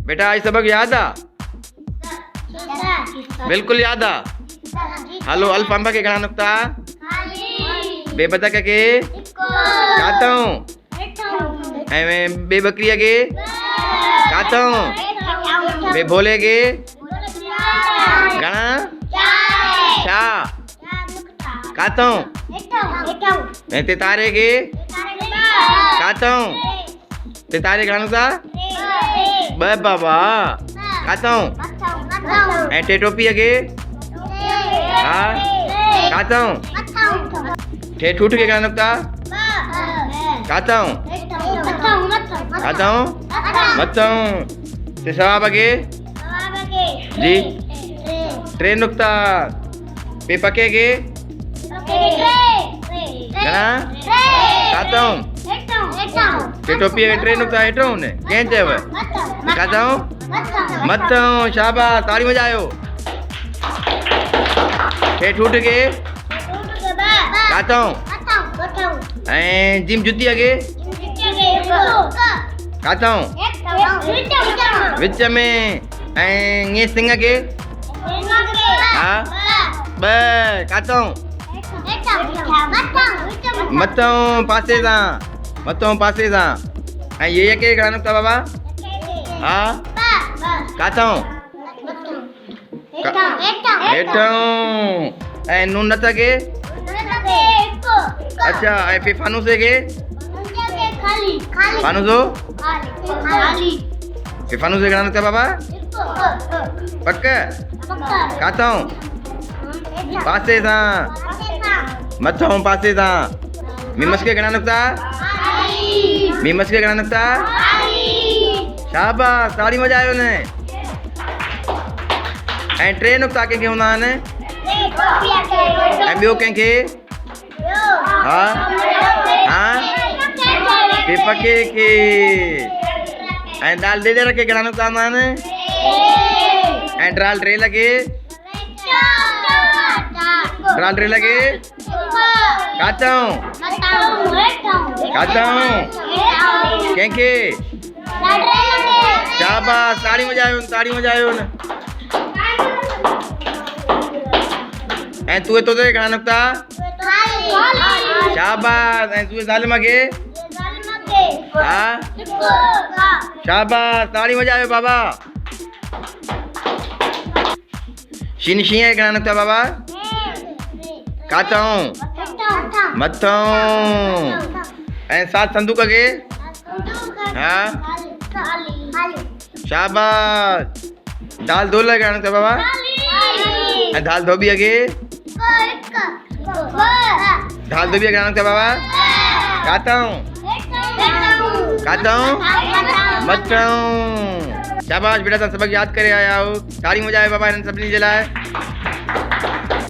बेटा आज सबक याद आ? बिल्कुल याद आ। हलो अल्फांबा के घणा नुक्ता? बेबतक के कातऊं ऐं बे बकरीअ के कातऊं बे भोले के घणा छा कातऊं ऐं ते तारे के कातऊं ते तारे घणा नुक्ता? ब बाबा कातऊं ऐं टे टोपीअ के हा कातऊं टे ठूठ के घणा नुक्ता? कातऊं कातऊं मथऊं ते सवाब के जी टे नुक्ता पे पके के घणा कातऊं टे टोपीअ के टे नुक्ता हेठऊं ने कंहिं चयव? कातऊं मथऊं शाबाश ताड़ी वॼायो। टे ठूठ के कातऊं ऐं जिम जुतीअ के कातऊं विच में ऐं ईअं सिंग के हा ब कातऊं मथऊं पासे सां ऐं ये के घणा नुक्ता बाबा? हा कातऊं हेठऊं ऐं नून नथ के अच्छा ऐं पे फानूस के फानूसो पे फानूस के घणा नुक्ता बाबा? पक कातऊं पासे सां मथऊं पासे सां मीमस के घणा नुक्ता? मीमस के घणा नुक्ता? शाबाश ताड़ी वॼायो न। ऐं टे नुक्ता कंहिंखे हूंदा आहिनि? ऐं ॿियो कंहिंखे? हा हा पे पके के ऐं दाल ॾेॾर के घणा नुक्ता हूंदा आहिनि? ऐं ड्राल टे लॻे कातऊं कंहिंखे? शाबाश ताड़ी वॼायो न। ऐं तूं तो ते घणा नुक्ता? शाबाश ऐं तूं ज़ालिम के हा शाबाश ताड़ी वॼायो बाबा। शीन शींहं घणा नुक्ता बाबा? कातऊं मथऊं ऐं सात संदूक के हा शाबाश दाल धोल घणा नुक्ता बाबा? ऐं दाल धोबीअ के घणा नुक्ता बाबा? कातऊं मथऊं शाबाश बेटा तव्हां सबक यादि करे आया आहियो। ताड़ी वॼायो बाबा हिननि सभिनी जे लाइ।